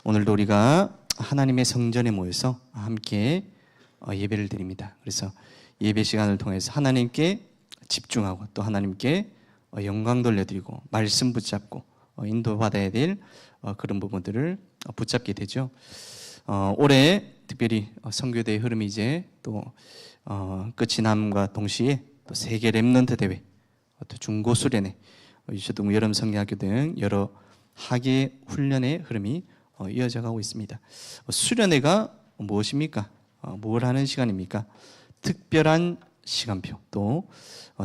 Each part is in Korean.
오늘도 우리가 하나님의 성전에 모여서 함께 예배를 드립니다. 그래서 예배 시간을 통해서 하나님께 집중하고 또 하나님께 영광 돌려드리고 말씀 붙잡고 인도받아야 될 그런 부분들을 붙잡게 되죠. 올해 특별히 선교대의 흐름이 이제 또 끝이 남과 동시에 또 세계 렘넌트 대회, 또 중고 수련회, 유초등 여름 성경학교 등 여러 학예 훈련의 흐름이 이어져 가고 있습니다. 수련회가 무엇입니까? 뭘 하는 시간입니까? 특별한 시간표, 또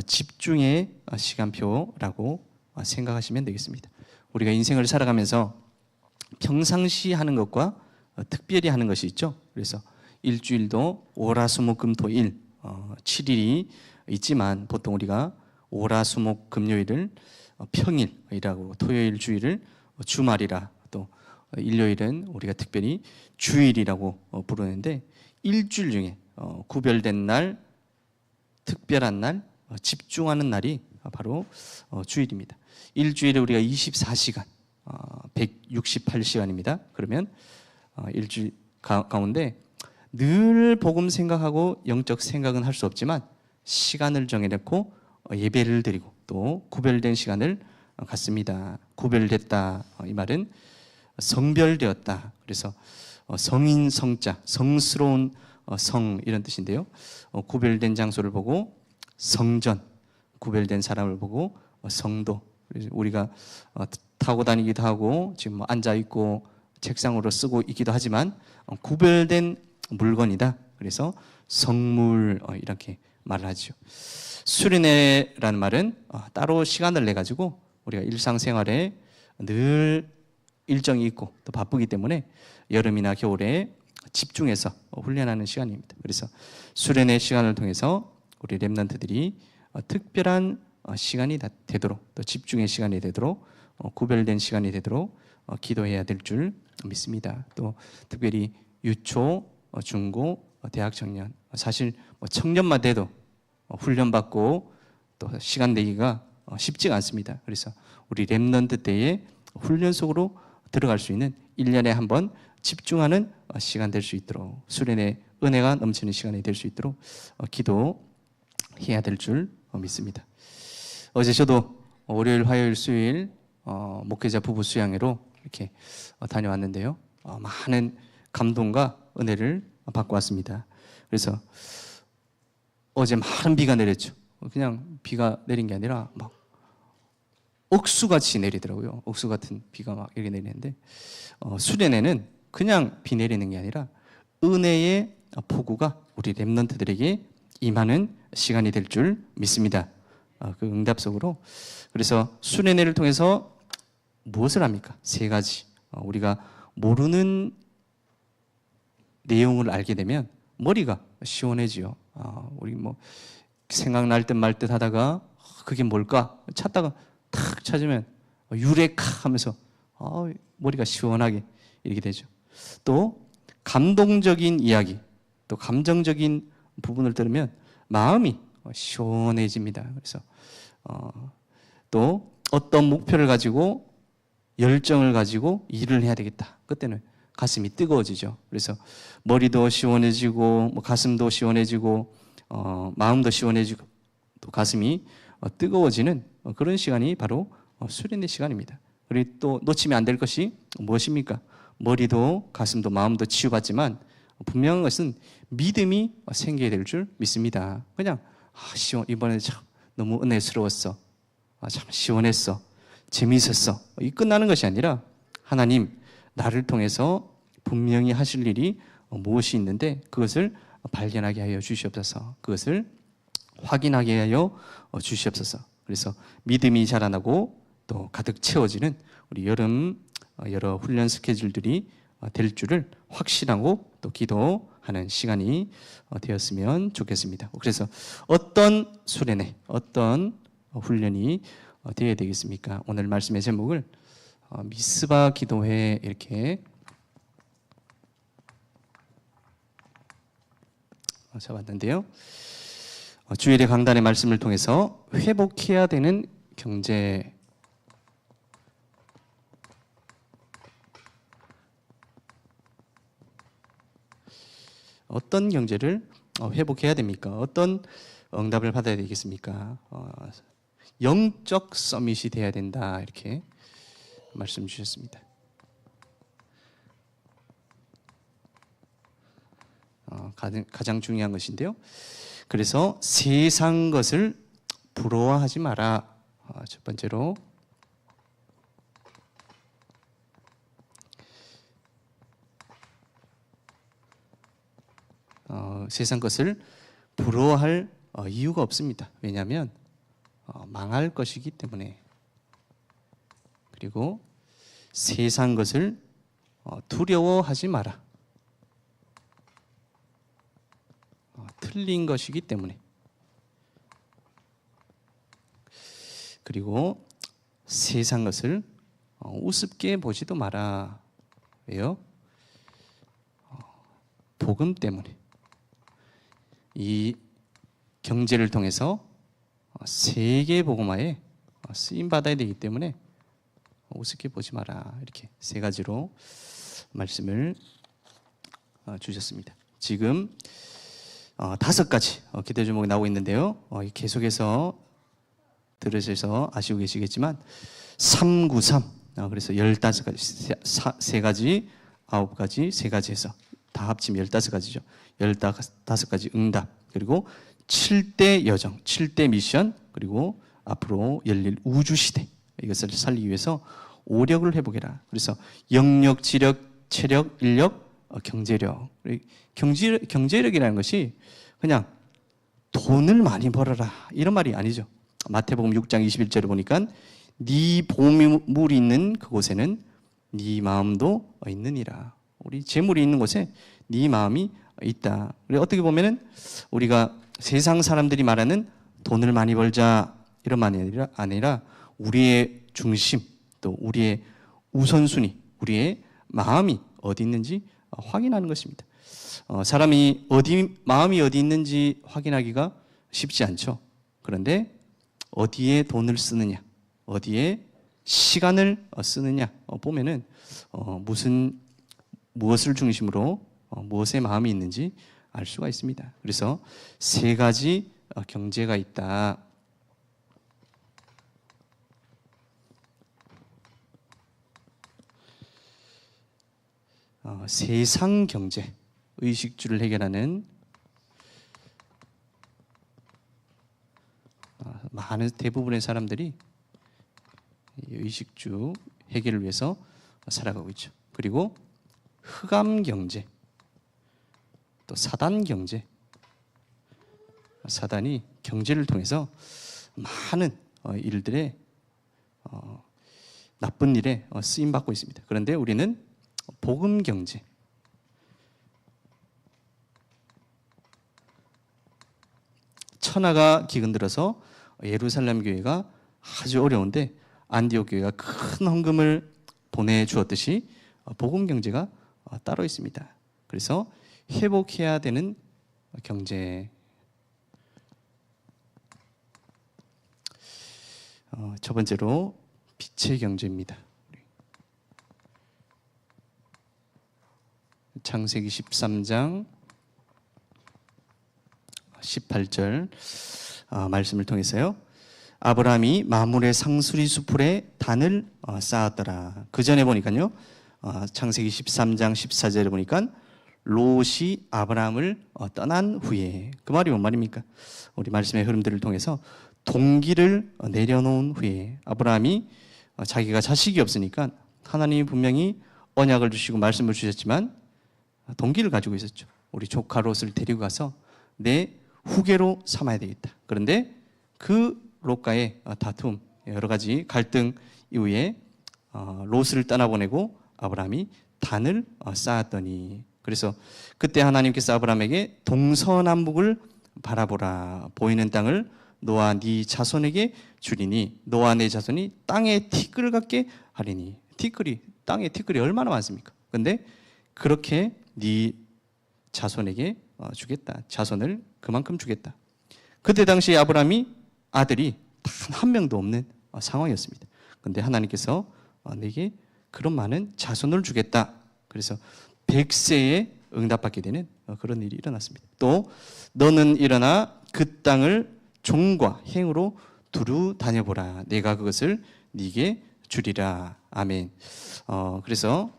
집중의 시간표라고 생각하시면 되겠습니다. 우리가 인생을 살아가면서 평상시 하는 것과 특별히 하는 것이 있죠. 그래서 일주일도 월화수목금토일 7일이 있지만 보통 우리가 월화수목금요일을 평일이라고, 토요일 주일을 주말이라, 또 일요일은 우리가 특별히 주일이라고 부르는데, 일주일 중에 구별된 날, 특별한 날, 집중하는 날이 바로 주일입니다. 일주일에 우리가 24시간, 168시간입니다. 그러면 일주일 가운데 늘 복음 생각하고 영적 생각은 할 수 없지만 시간을 정해놓고 예배를 드리고 또 구별된 시간을 갖습니다. 구별됐다, 이 말은 성별되었다. 그래서 성인, 성자, 성스러운 성, 이런 뜻인데요. 구별된 장소를 보고 성전, 구별된 사람을 보고 성도. 우리가 타고 다니기도 하고 지금 앉아 있고 책상으로 쓰고 있기도 하지만 구별된 물건이다. 그래서 성물, 이렇게 말을 하죠. 수련회라는 말은 따로 시간을 내 가지고 우리가 일상생활에 늘 일정이 있고 또 바쁘기 때문에 여름이나 겨울에 집중해서 훈련하는 시간입니다. 그래서 수련회 시간을 통해서 우리 렘넌트들이 특별한 시간이 되도록, 또 집중의 시간이 되도록, 구별된 시간이 되도록 기도해야 될 줄 믿습니다. 또 특별히 유초, 중고, 대학 청년, 사실 청년만 돼도 훈련받고 또 시간 내기가 쉽지가 않습니다. 그래서 우리 렘넌트 때에 훈련 속으로 들어갈 수 있는 1년에 한 번 집중하는 시간 될 수 있도록, 수련의 은혜가 넘치는 시간이 될 수 있도록 기도해야 될 줄 믿습니다. 어제 저도 월요일, 화요일, 수요일 목회자 부부 수양회로 이렇게 다녀왔는데요. 많은 감동과 은혜를 받고 왔습니다. 그래서 어제 많은 비가 내렸죠. 그냥 비가 내린 게 아니라 막 억수같이 내리더라고요. 억수 같은 비가 막 이렇게 내리는데, 수련회는 그냥 비 내리는 게 아니라 은혜의 폭우가 우리 렘넌트들에게 임하는 시간이 될 줄 믿습니다. 그 응답 속으로. 그래서 수련회를 통해서 무엇을 합니까? 세 가지. 우리가 모르는 내용을 알게 되면 머리가 시원해지요. 우리 생각날 듯 말 듯 하다가 그게 뭘까 찾다가 탁 찾으면 유레카 하면서 머리가 시원하게 이렇게 되죠. 또 감동적인 이야기, 또 감정적인 부분을 들으면 마음이 시원해집니다. 그래서 또 어떤 목표를 가지고 열정을 가지고 일을 해야 되겠다. 그때는 가슴이 뜨거워지죠. 그래서 머리도 시원해지고 가슴도 시원해지고 마음도 시원해지고 또 가슴이 뜨거워지는 그런 시간이 바로 수련의 시간입니다. 그리고 또 놓치면 안 될 것이 무엇입니까? 머리도 가슴도 마음도 치유받지만 분명한 것은 믿음이 생겨야 될 줄 믿습니다. 그냥 이번에 참 너무 은혜스러웠어, 참 시원했어, 재미있었어, 이 끝나는 것이 아니라 하나님, 나를 통해서 분명히 하실 일이 무엇이 있는데 그것을 발견하게 하여 주시옵소서, 그것을 확인하게 하여 주시옵소서. 그래서 믿음이 자라나고 또 가득 채워지는 우리 여름 여러 훈련 스케줄들이 될 줄을 확신하고 또 기도하는 시간이 되었으면 좋겠습니다. 그래서 어떤 수련회, 어떤 훈련이 되어야 되겠습니까? 오늘 말씀의 제목을 미스바 기도회 이렇게 잡았는데요. 주일의 강단의 말씀을 통해서 회복해야 되는 경제 어떤 경제를 회복해야 됩니까? 어떤 응답을 받아야 되겠습니까? 영적 서밋이 돼야 된다 이렇게 말씀 주셨습니다. 가장 중요한 것인데요. 그래서 세상 것을 부러워하지 마라. 첫 번째로 세상 것을 부러워할 이유가 없습니다. 왜냐하면 망할 것이기 때문에. 그리고 세상 것을 두려워하지 마라. 틀린 것이기 때문에. 그리고 세상 것을 우습게 보지도 마라. 왜요? 복음 때문에. 이 경제를 통해서 세계 복음화에 쓰임 받아야 되기 때문에 우습게 보지 마라. 이렇게 세 가지로 말씀을 주셨습니다. 지금 5가지 기도 제목이 나오고 있는데요. 계속해서 들으셔서 아시고 계시겠지만 393 그래서 15가지 3가지 9가지 3가지 해서 다 합치면 15가지죠. 15가지 응답 그리고 7대 여정 7대 미션 그리고 앞으로 열릴 우주시대 이것을 살리기 위해서 오력을 회복해라. 그래서 영력, 지력, 체력, 인력, 경제력. 경제력이라는 것이 그냥 돈을 많이 벌어라 이런 말이 아니죠. 마태복음 6장 21절을 보니까 네 보물이 있는 그곳에는 네 마음도 있느니라. 우리 재물이 있는 곳에 네 마음이 있다. 어떻게 보면은 우리가 세상 사람들이 말하는 돈을 많이 벌자 이런 말이 아니라 우리의 중심 또 우리의 우선순위 우리의 마음이 어디 있는지 확인하는 것입니다. 사람이 마음이 어디 있는지 확인하기가 쉽지 않죠. 그런데 어디에 돈을 쓰느냐, 어디에 시간을 쓰느냐 보면은 무엇을 중심으로 무엇에 마음이 있는지 알 수가 있습니다. 그래서 3가지 경제가 있다. 세상 경제, 의식주를 해결하는 많은 대부분의 사람들이 의식주 해결을 위해서 살아가고 있죠. 그리고 흑암 경제, 또 사단 경제. 사단이 경제를 통해서 많은 일들에 나쁜 일에 쓰임 받고 있습니다. 그런데 우리는 복음 경제. 천하가 기근들어서 예루살렘 교회가 아주 어려운데 안디옥 교회가 큰 헌금을 보내주었듯이 복음 경제가 따로 있습니다. 그래서 회복해야 되는 경제. 첫 번째로 빛의 경제입니다. 창세기 13장 18절 말씀을 통해서요. 아브라함이 마물의 상수리 수풀에 단을 쌓았더라. 그 전에 보니까요. 창세기 13장 14절에 보니까 롯이 아브라함을 떠난 후에 그 말이 뭔 말입니까? 우리 말씀의 흐름들을 통해서 동기를 내려놓은 후에 아브라함이 자기가 자식이 없으니까 하나님이 분명히 언약을 주시고 말씀을 주셨지만 동기를 가지고 있었죠. 우리 조카 롯을 데리고 가서 내 후계로 삼아야 되겠다. 그런데 그 롯과의 다툼, 여러 가지 갈등 이후에 롯을 떠나보내고 아브라함이 단을 쌓았더니 그래서 그때 하나님께서 아브라함에게 동서남북을 바라보라. 보이는 땅을 너와 네 자손에게 주리니 너와 내 자손이 땅에 티끌을 갖게 하리니 땅에 티끌이 얼마나 많습니까? 그런데 그렇게 네 자손에게 주겠다. 자손을 그만큼 주겠다. 그때 당시에 아브라함이 아들이 단 한 명도 없는 상황이었습니다. 그런데 하나님께서 내게 그런 많은 자손을 주겠다. 그래서 100세의 응답받게 되는 그런 일이 일어났습니다. 또 너는 일어나 그 땅을 종과 행으로 두루 다녀보라. 내가 그것을 네게 주리라. 아멘. 그래서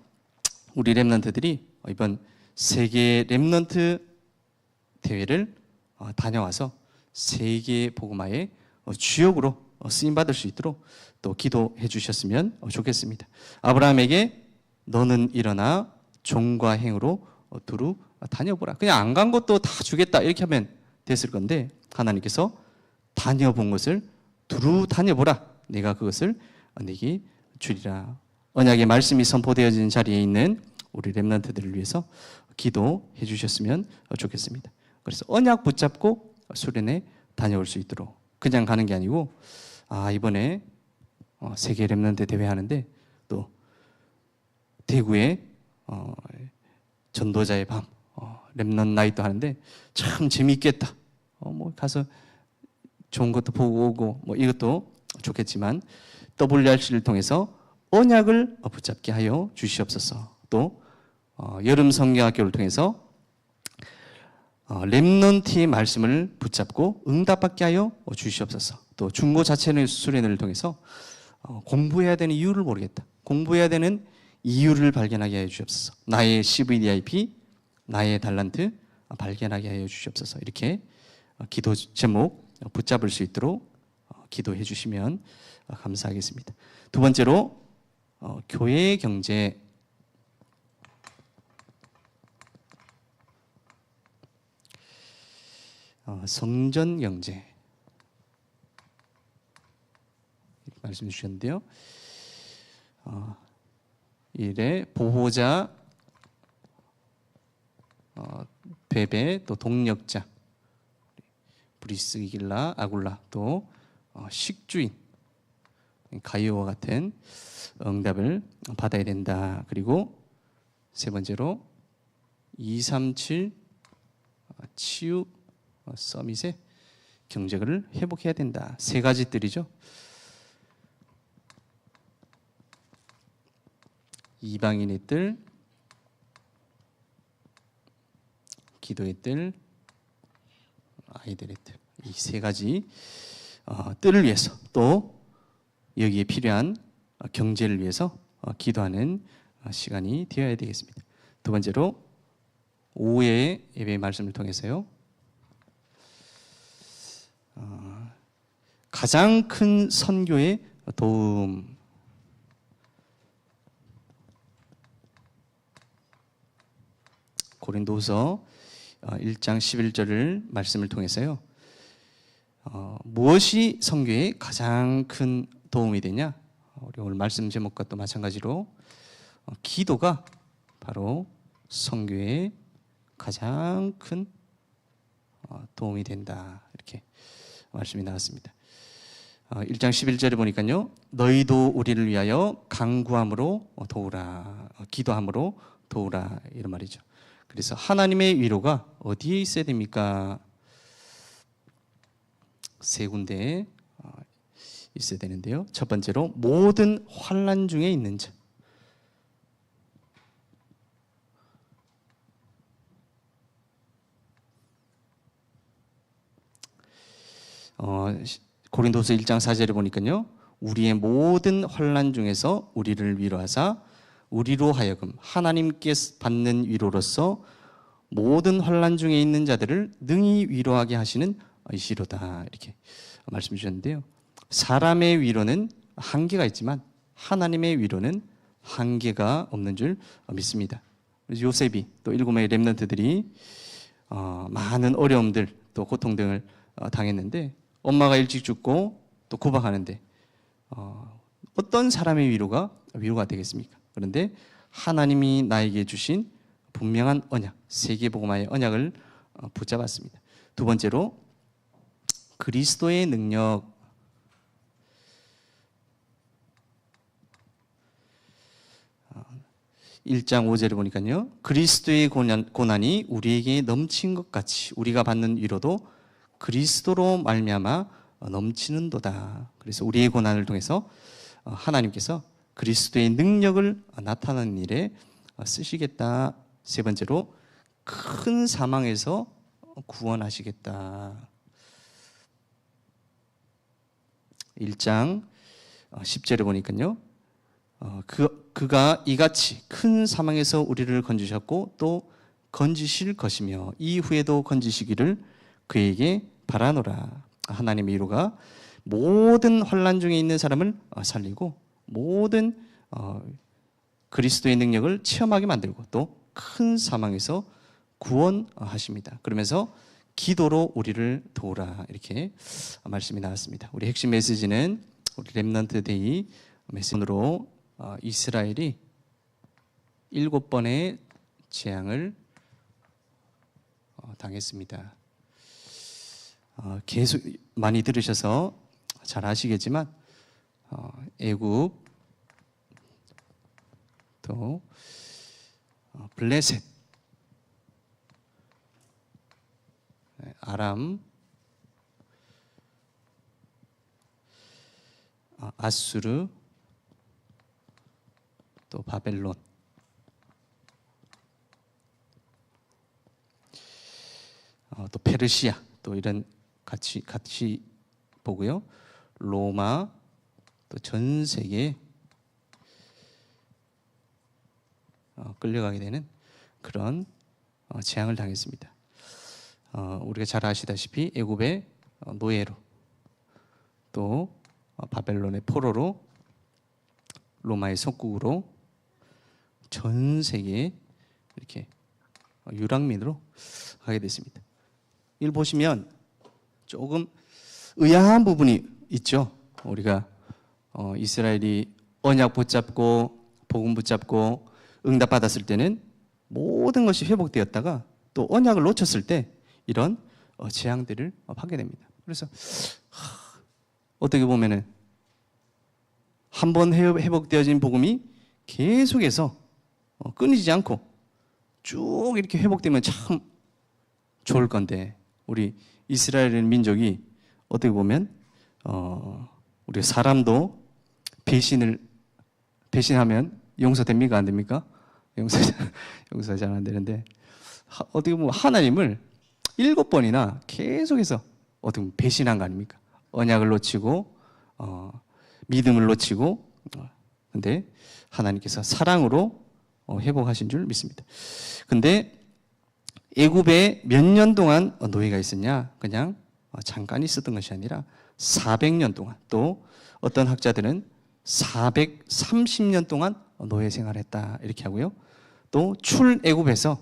우리 렘넌트들이 이번 세계 렘넌트 대회를 다녀와서 세계 복음화의 주역으로 쓰임 받을 수 있도록 또 기도해 주셨으면 좋겠습니다. 아브라함에게 너는 일어나 종과 행으로 두루 다녀보라. 그냥 안 간 것도 다 주겠다 이렇게 하면 됐을 건데 하나님께서 다녀본 것을 두루 다녀보라. 내가 그것을 네게 주리라. 언약의 말씀이 선포되어진 자리에 있는 우리 렘넌트들을 위해서 기도해 주셨으면 좋겠습니다. 그래서 언약 붙잡고 수련회 다녀올 수 있도록 그냥 가는 게 아니고 이번에 세계 렘넌트 대회 하는데 또 대구에 전도자의 밤 렘넌트 나이트 하는데 참 재미있겠다. 뭐 가서 좋은 것도 보고 오고 뭐 이것도 좋겠지만 WRC를 통해서 언약을 붙잡게 하여 주시옵소서. 또 여름 성경학교를 통해서 렘넌트의 말씀을 붙잡고 응답받게 하여 주시옵소서. 또 중고 자체의 수련회를 통해서 공부해야 되는 이유를 모르겠다. 공부해야 되는 이유를 발견하게 하여 주시옵소서. 나의 CVDIP, 나의 달란트 발견하게 하여 주시옵소서. 이렇게 기도 제목 붙잡을 수 있도록 기도해 주시면 감사하겠습니다. 두 번째로 교회 경제. 성전 경제 말씀 주셨는데요. 일에 보호자, 베베, 또 동력자, 브리스길라, 아굴라, 또 식주인, 가이오와 같은 응답을 받아야 된다. 그리고 세 번째로 237 치유 서밋의 경제를 회복해야 된다. 세 가지 뜰이죠. 이방인의 뜰, 기도의 뜰, 아이들의 뜰. 이 세 가지 뜰을 위해서 또 여기에 필요한 경제를 위해서 기도하는 시간이 되어야 되겠습니다. 두 번째로 오후의 예배의 말씀을 통해서요. 가장 큰 선교의 도움. 고린도후서 1장 11절을 말씀을 통해서요. 무엇이 선교에 가장 큰 도움이 되냐? 우리 오늘 말씀 제목과 또 마찬가지로 기도가 바로 선교에 가장 큰 도움이 된다. 이렇게 말씀이 나왔습니다. 1장 11절에 보니까요. 너희도 우리를 위하여 간구함으로 도우라. 기도함으로 도우라. 이런 말이죠. 그래서 하나님의 위로가 어디에 있어야 됩니까? 세 군데에 있어야 되는데요. 첫 번째로 모든 환난 중에 있는 자. 고린도서 1장 4절에 보니까요. 우리의 모든 환난 중에서 우리를 위로하사 우리로 하여금 하나님께 받는 위로로서 모든 환난 중에 있는 자들을 능히 위로하게 하시는 이시로다. 이렇게 말씀 주셨는데요. 사람의 위로는 한계가 있지만 하나님의 위로는 한계가 없는 줄 믿습니다. 요셉이 또 7명의 렘넌트들이 많은 어려움들 또 고통 등을 당했는데 엄마가 일찍 죽고 또 구박하는데 어떤 사람의 위로가 되겠습니까? 그런데 하나님이 나에게 주신 분명한 언약, 세계복음화의 언약을 붙잡았습니다. 두 번째로 그리스도의 능력. 어, 1장 5절에 보니까요. 그리스도의 고난이 우리에게 넘친 것 같이 우리가 받는 위로도 그리스도로 말미암아 넘치는도다. 그래서 우리의 고난을 통해서 하나님께서 그리스도의 능력을 나타내는 일에 쓰시겠다. 세 번째로 큰 사망에서 구원하시겠다. 1장 10절에 보니까요. 그가 이같이 큰 사망에서 우리를 건지셨고 또 건지실 것이며 이후에도 건지시기를 그에게 바라노라. 하나님의 이루가 모든 환난 중에 있는 사람을 살리고 모든 그리스도의 능력을 체험하게 만들고 또 큰 사망에서 구원하십니다. 그러면서 기도로 우리를 도우라 이렇게 말씀이 나왔습니다. 우리 핵심 메시지는 우리 렘넌트 데이 메시지로 이스라엘이 7번의 재앙을 당했습니다. 계속 많이 들으셔서 잘 아시겠지만 애굽 또 블레셋, 아람, 아수르, 또 바벨론, 또 페르시아, 또 이런 같이 보고요. 로마, 또 전 세계 끌려가게 되는 그런 재앙을 당했습니다. 우리가 잘 아시다시피 애굽의 노예로, 또 바벨론의 포로로, 로마의 속국으로 전 세계에 이렇게 유랑민으로 가게 됐습니다. 이걸 보시면 조금 의아한 부분이 있죠. 우리가 이스라엘이 언약 붙잡고 복음 붙잡고 응답받았을 때는 모든 것이 회복되었다가 또 언약을 놓쳤을 때 이런 재앙들을 하게 됩니다. 그래서 어떻게 보면은 한 번 회복되어진 복음이 계속해서 끊이지 않고 쭉 이렇게 회복되면 참 좋을 건데 우리 이스라엘 민족이 어떻게 보면 우리 사람도 배신하면 용서됩니까? 안 됩니까? 용서 잘 안 되는데 어떻게 보면 하나님을 7번이나 계속해서 어떻게 보면 배신한 거 아닙니까? 언약을 놓치고 믿음을 놓치고 근데 하나님께서 사랑으로 회복하신 줄 믿습니다. 근데 애굽에 몇 년 동안 노예가 있었냐? 그냥 잠깐 있었던 것이 아니라 400년 동안, 또 어떤 학자들은 430년 동안 노예 생활했다 이렇게 하고요. 또 출애굽에서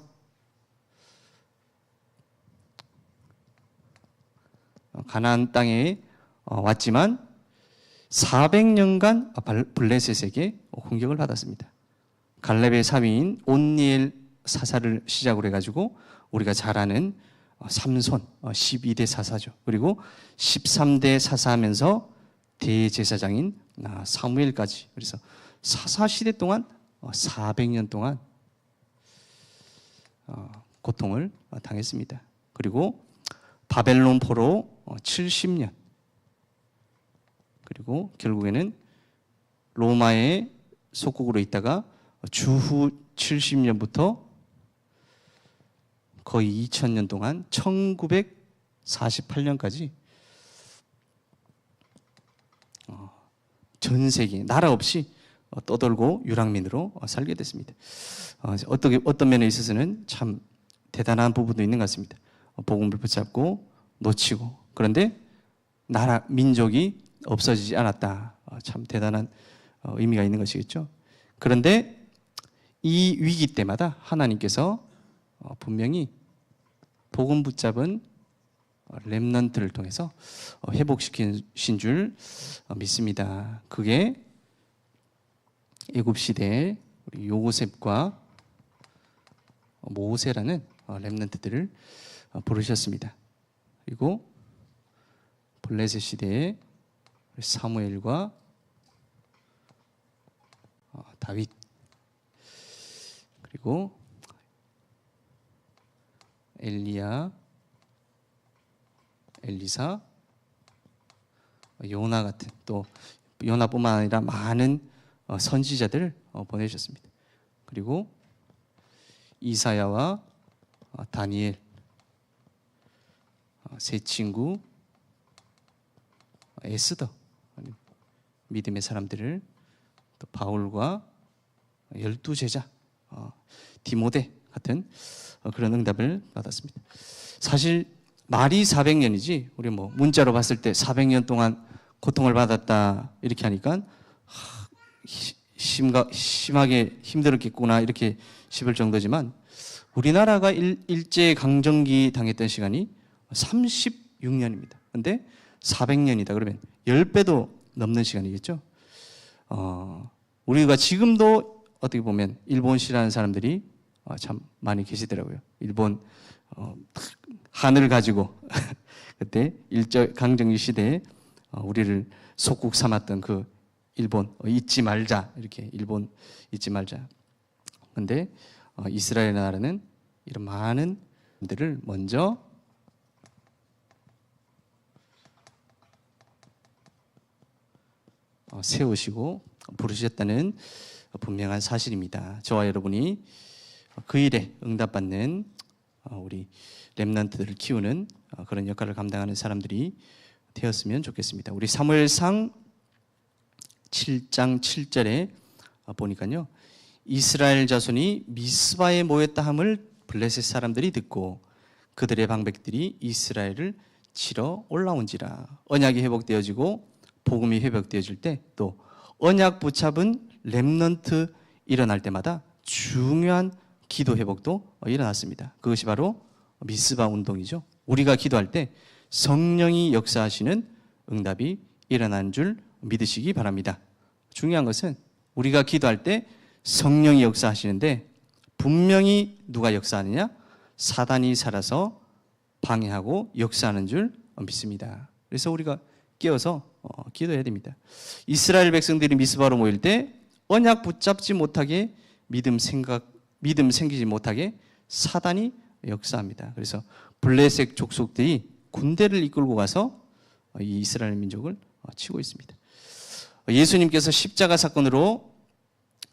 가나안 땅에 왔지만 400년간 블레셋에게 공격을 받았습니다. 갈렙의 사위인 온니엘 사사를 시작으로 해가지고 우리가 잘 아는 삼손 12대 사사죠. 그리고 13대 사사하면서 대제사장인 사무엘까지. 그래서 사사 시대 동안 400년 동안 고통을 당했습니다. 그리고 바벨론 포로 70년. 그리고 결국에는 로마의 속국으로 있다가 주후 70년부터 거의 2000년 동안 1948년까지 전 세계 나라 없이 떠돌고 유랑민으로 살게 됐습니다. 어떤 면에 있어서는 참 대단한 부분도 있는 것 같습니다. 복음을 붙잡고 놓치고 그런데 나라 민족이 없어지지 않았다. 참 대단한 의미가 있는 것이겠죠. 그런데 이 위기 때마다 하나님께서 분명히 복음 붙잡은 렘넌트를 통해서 회복시키신 줄 믿습니다. 그게 애굽 시대의 요셉과 모세라는 렘넌트들을 부르셨습니다. 그리고 블레셋 시대의 사무엘과 다윗, 그리고 엘리야, 엘리사, 요나 같은, 또 요나뿐만 아니라 많은 선지자들을 보내주셨습니다. 그리고 이사야와 다니엘, 세 친구, 에스더, 믿음의 사람들을, 또 바울과 12제자, 디모데 같은 그런 응답을 받았습니다. 사실 말이 400년이지 우리 뭐 문자로 봤을 때 400년 동안 고통을 받았다 이렇게 하니까 심하게 힘들었겠구나 이렇게 싶을 정도지만, 우리나라가 일제 강점기 당했던 시간이 36년입니다. 근데 400년이다 그러면 10배도 넘는 시간이겠죠. 우리가 지금도 어떻게 보면 일본 싫어하는 사람들이 참 많이 계시더라고요. 일본 한을 가지고 그때 일제 강점기 시대에 우리를 속국 삼았던 그 일본 잊지 말자, 이렇게 일본 잊지 말자. 근데 이스라엘 나라는 이런 많은 분들을 먼저 세우시고 부르셨다는 분명한 사실입니다. 저와 여러분이 그 일에 응답받는 우리 렘넌트들을 키우는 그런 역할을 감당하는 사람들이 되었으면 좋겠습니다. 우리 사무엘상 7장 7절에 보니까요, 이스라엘 자손이 미스바에 모였다 함을 블레셋 사람들이 듣고 그들의 방백들이 이스라엘을 치러 올라온지라. 언약이 회복되어지고 복음이 회복되어질 때, 또 언약 붙잡은 렘넌트 일어날 때마다 중요한 기도 회복도 일어났습니다. 그것이 바로 미스바 운동이죠. 우리가 기도할 때 성령이 역사하시는 응답이 일어난 줄 믿으시기 바랍니다. 중요한 것은 우리가 기도할 때 성령이 역사하시는데, 분명히 누가 역사하느냐? 사단이 살아서 방해하고 역사하는 줄 믿습니다. 그래서 우리가 깨어서 기도해야 됩니다. 이스라엘 백성들이 미스바로 모일 때 언약 붙잡지 못하게, 믿음 생기지 못하게 사단이 역사합니다. 그래서 블레셋 족속들이 군대를 이끌고 가서 이 이스라엘 민족을 치고 있습니다. 예수님께서 십자가 사건으로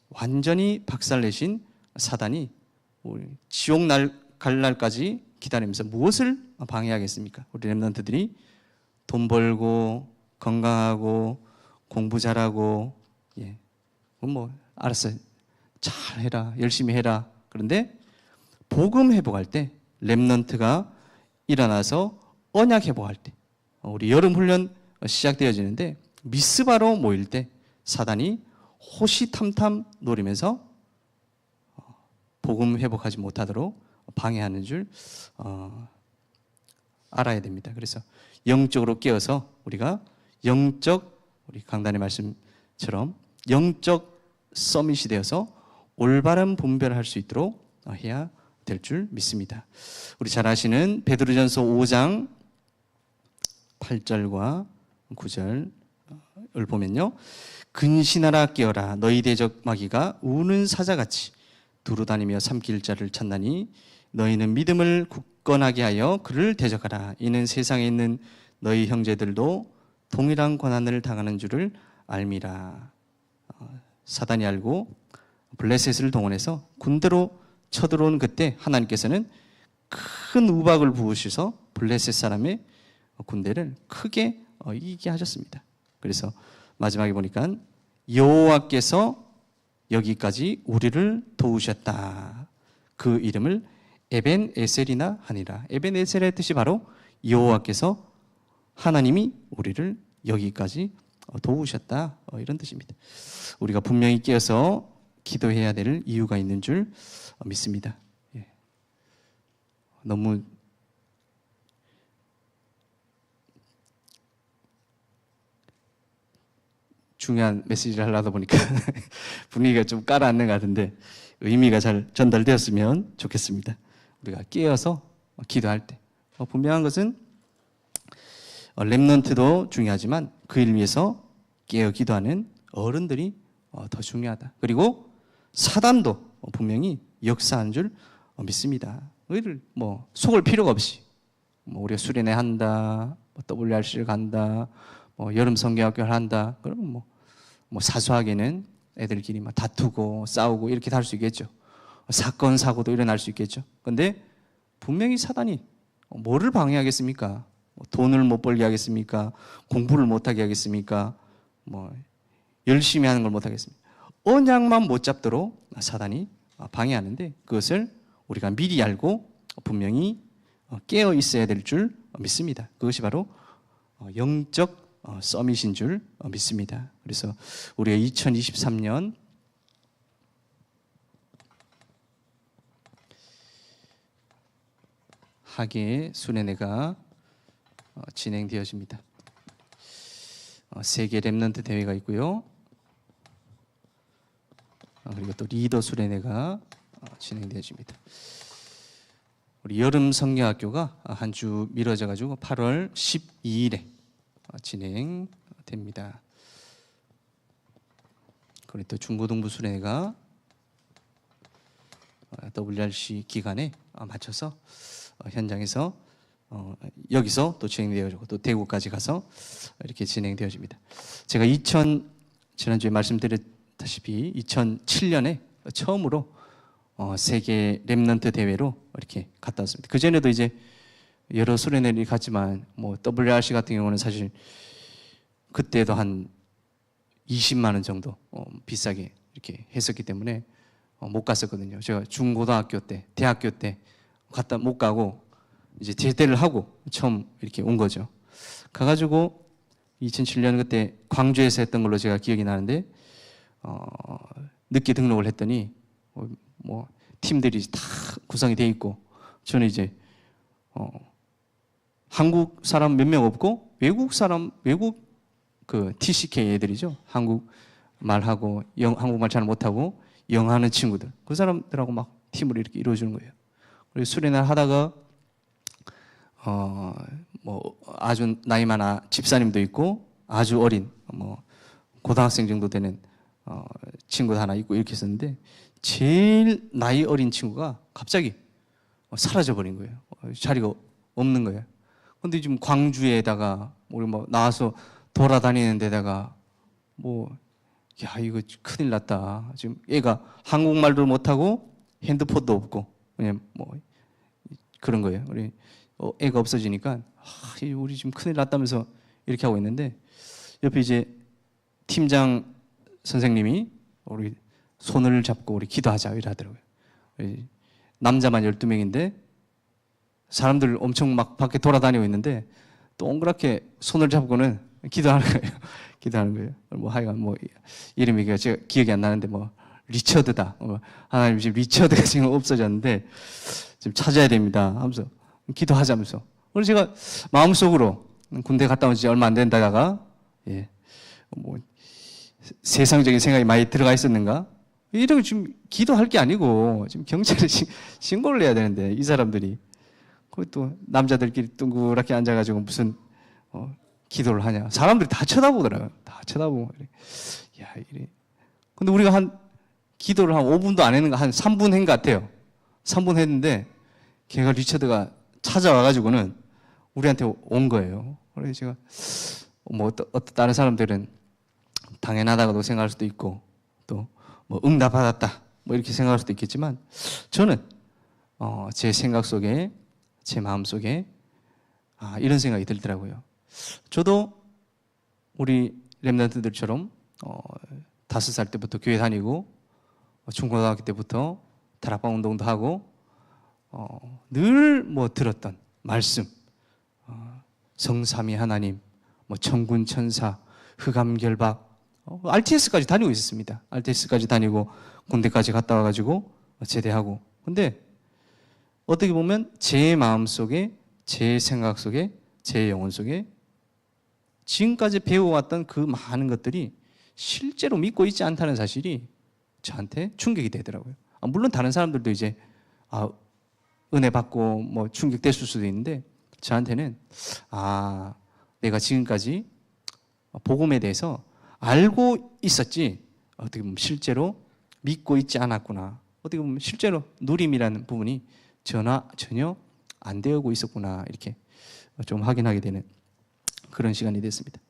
완전히 박살내신 사단이 지옥 갈 날까지 기다리면서 무엇을 방해하겠습니까? 우리 렘넌트들이 돈 벌고 건강하고 공부 잘하고, 뭐 알았어, 잘 해라, 열심히 해라. 그런데 복음 회복할 때, 렘넌트가 일어나서 언약 회복할 때, 우리 여름 훈련 시작되어지는데 미스바로 모일 때 사단이 호시탐탐 노리면서 복음 회복하지 못하도록 방해하는 줄 알아야 됩니다. 그래서 영적으로 깨어서 우리가 우리 강단의 말씀처럼 영적 서밋이 되어서 올바른 분별을 할 수 있도록 해야 될 줄 믿습니다. 우리 잘 아시는 베드로전서 5장 8절과 9절을 보면요, 근신하라 깨어라, 너희 대적 마귀가 우는 사자같이 두루다니며 삼킬 자를 찾나니 너희는 믿음을 굳건하게 하여 그를 대적하라. 이는 세상에 있는 너희 형제들도 동일한 고난을 당하는 줄을 알미라. 사단이 알고 블레셋을 동원해서 군대로 쳐들어온 그때 하나님께서는 큰 우박을 부으셔서 블레셋 사람의 군대를 크게 이기게 하셨습니다. 그래서 마지막에 보니까 여호와께서 여기까지 우리를 도우셨다. 그 이름을 에벤에셀이나 하니라. 에벤에셀의 뜻이 바로 여호와께서, 하나님이 우리를 여기까지 도우셨다, 이런 뜻입니다. 우리가 분명히 깨어서 기도해야 될 이유가 있는 줄 믿습니다. 너무 중요한 메시지를 하려다 보니까 분위기가 좀 깔아앉는 것 같은데 의미가 잘 전달되었으면 좋겠습니다. 우리가 깨어서 기도할 때 분명한 것은 렘넌트도 중요하지만 그 일 위해서 깨어 기도하는 어른들이 더 중요하다. 그리고 사단도 분명히 역사한 줄 믿습니다. 우리를 속을 필요가 없이 우리가 수련회 한다, WRC를 간다, 여름 성경학교를 한다. 그러면 사소하게는 애들끼리 다투고 싸우고 이렇게 할 수 있겠죠. 사건 사고도 일어날 수 있겠죠. 그런데 분명히 사단이 뭐를 방해하겠습니까? 돈을 못 벌게 하겠습니까? 공부를 못하게 하겠습니까? 뭐 열심히 하는 걸 못하겠습니까? 언약만 못 잡도록 사단이 방해하는데, 그것을 우리가 미리 알고 분명히 깨어 있어야 될 줄 믿습니다. 그것이 바로 영적 서밋인 줄 믿습니다. 그래서 우리가 2023년 하계 수련회가 진행되어집니다. 세계 렘넌트 대회가 있고요. 그리고 또 리더 수련회가 진행되어집니다. 우리 여름 성경학교가 한 주 미뤄져 가지고 8월 12일에 진행됩니다. 그리고 또 중고등부 수련회가 WRC 기간에 맞춰서 현장에서 여기서 또 진행되어지고 또 대구까지 가서 이렇게 진행되어집니다. 제가 지난주에 말씀드렸다시피 2007년에 처음으로 세계 렘넌트 대회로 이렇게 갔다 왔습니다. 그 전에도 이제 여러 수련회를 갔지만 뭐 WRC 같은 경우는 사실 그때도 한 20만 원 정도 비싸게 이렇게 했었기 때문에 못 갔었거든요. 제가 중고등학교 때, 대학교 때 갔다 못 가고 이제 제대를 하고 처음 이렇게 온 거죠. 가가지고 2007년 그때 광주에서 했던 걸로 제가 기억이 나는데 늦게 등록을 했더니 뭐 팀들이 다 구성이 돼 있고 저는 이제 한국 사람 몇 명 없고 외국 그 TCK 애들이죠. 한국 말하고 한국말 잘 못하고 영어하는 친구들, 그 사람들하고 막 팀을 이렇게 이루어주는 거예요. 그리고 수련을 하다가 뭐 아주 나이 많아 집사님도 있고 아주 어린 뭐 고등학생 정도 되는 친구도 하나 있고 이렇게 했었는데 제일 나이 어린 친구가 갑자기 사라져 버린 거예요. 자리가 없는 거예요. 근데 지금 광주에다가 우리 뭐 나와서 돌아다니는 데다가 뭐 야 이거 큰일 났다. 지금 얘가 한국말도 못하고 핸드폰도 없고 그냥 뭐 그런 거예요. 우리 애가 없어지니까 우리 지금 큰일 났다면서 이렇게 하고 있는데 옆에 이제 팀장 선생님이 우리 손을 잡고 우리 기도하자 이러더라고요. 남자만 12명인데 사람들 엄청 막 밖에 돌아다니고 있는데 동그랗게 손을 잡고는 기도하는 거예요. 기도하는 거예요. 뭐 하여간 뭐 이름이 제가 기억이 안 나는데 뭐 리처드다. 하나님 지금 리처드가 지금 없어졌는데 지금 찾아야 됩니다. 하면서 기도하자면서. 그래서 제가 마음속으로 군대 갔다 온 지 얼마 안 된다다가 뭐 세상적인 생각이 많이 들어가 있었는가? 이런 지금 기도할 게 아니고 지금 경찰에 신고를 해야 되는데 이 사람들이 거기 또 남자들끼리 둥그렇게 앉아가지고 무슨 기도를 하냐? 사람들이 다 쳐다보더라고요. 다 쳐다보고 야 이래. 근데 우리가 기도를 한 5분도 안 했는가 한 3분 한 것 같아요. 3분 했는데 걔가 리처드가 찾아와가지고는 우리한테 온 거예요. 그래서 제가 뭐 다른 사람들은 당연하다고도 생각할 수도 있고 또 뭐 응답받았다 뭐 이렇게 생각할 수도 있겠지만 저는 제 생각 속에 제 마음 속에 이런 생각이 들더라고요. 저도 우리 렘넌트들처럼 5살 때부터 교회 다니고 중고등학교 때부터 다락방 운동도 하고 늘 뭐 들었던 말씀, 성삼위 하나님, 뭐 천군 천사, 흑암결박, RTS까지 다니고 있었습니다. RTS까지 다니고 군대까지 갔다 와가지고 제대하고. 근데 어떻게 보면 제 마음 속에, 제 생각 속에, 제 영혼 속에 지금까지 배워왔던 그 많은 것들이 실제로 믿고 있지 않다는 사실이 저한테 충격이 되더라고요. 물론 다른 사람들도 이제 은혜 받고 뭐 충격됐을 수도 있는데 저한테는 내가 지금까지 복음에 대해서 알고 있었지 어떻게 보면 실제로 믿고 있지 않았구나. 어떻게 보면 실제로 누림이라는 부분이 전혀 안 되어오고 있었구나. 이렇게 좀 확인하게 되는 그런 시간이 됐습니다.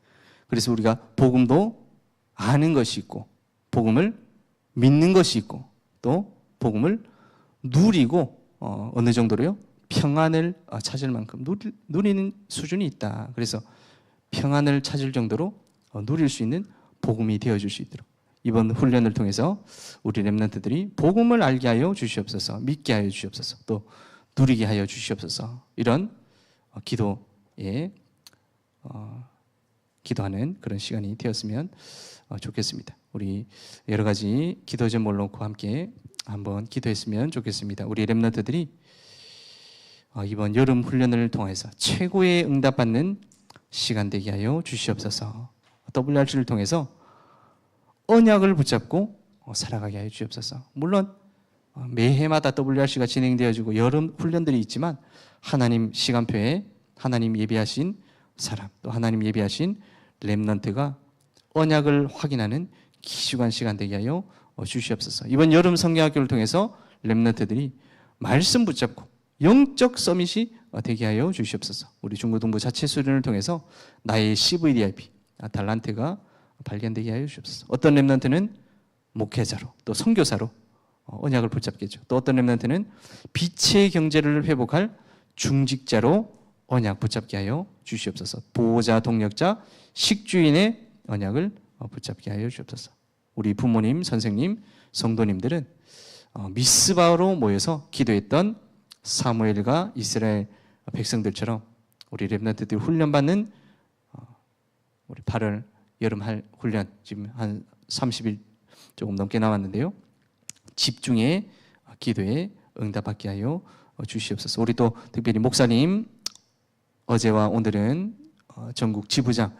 그래서 우리가 복음도 아는 것이 있고 복음을 믿는 것이 있고 또 복음을 누리고 어느 정도로요? 평안을 찾을 만큼 누리는 수준이 있다. 그래서 평안을 찾을 정도로 누릴 수 있는 복음이 되어줄 수 있도록 이번 훈련을 통해서 우리 렘넌트들이 복음을 알게 하여 주시옵소서, 믿게 하여 주시옵소서, 또 누리게 하여 주시옵소서. 이런 기도에 기도하는 그런 시간이 되었으면 좋겠습니다. 우리 여러 가지 기도 제목을 놓고 함께 한번 기도했으면 좋겠습니다. 우리 렘넌트들이 이번 여름 훈련을 통해서 최고의 응답받는 시간 되게 하여 주시옵소서. WRC를 통해서 언약을 붙잡고 살아가게 하여 주시옵소서. 물론 매해마다 WRC가 진행되어지고 여름 훈련들이 있지만 하나님 시간표에 하나님 예비하신 사람, 또 하나님 예비하신 렘넌트가 언약을 확인하는 귀중한 시간 되게 하여 주시옵소서. 이번 여름 성경학교를 통해서 렘넌트들이 말씀 붙잡고 영적 서밋이 되게 하여 주시옵소서. 우리 중고등부 자체 수련을 통해서 나의 CVDIP, 달란트가 발견되게 하여 주시옵소서. 어떤 렘넌트는 목회자로, 또 선교사로 언약을 붙잡겠죠. 또 어떤 렘넌트는 빛의 경제를 회복할 중직자로 언약 붙잡게 하여 주시옵소서. 보호자, 동력자, 식주인의 언약을 붙잡게 하여 주시옵소서. 우리 부모님, 선생님, 성도님들은 미스바로 모여서 기도했던 사무엘과 이스라엘 백성들처럼 우리 렘넌트들이 훈련받는 우리 8월 여름 훈련 지금 한 30일 조금 넘게 남았는데요. 집중의 기도에 응답받게 하여 주시옵소서. 우리 또 특별히 목사님 어제와 오늘은 전국 지부장,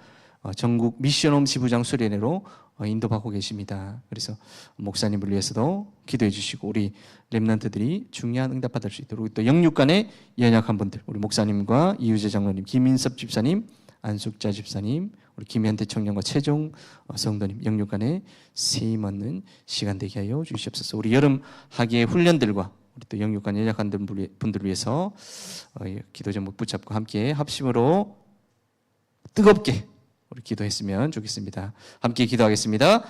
전국 미션홈 지부장 수련회로 인도받고 계십니다. 그래서 목사님을 위해서도 기도해 주시고 우리 렘넌트들이 중요한 응답받을 수 있도록 또 영육간에 연약한 분들, 우리 목사님과 이유재 장로님, 김인섭 집사님, 안숙자 집사님, 우리 김현태 청년과 최종 성도님, 영육간에 세임 얻는 시간 되게 하여 주시옵소서. 우리 여름 학예 훈련들과 우리 또 영육간 연약한 분들을 위해서 기도 제목 붙잡고 함께 합심으로 뜨겁게 우리 기도했으면 좋겠습니다. 함께 기도하겠습니다.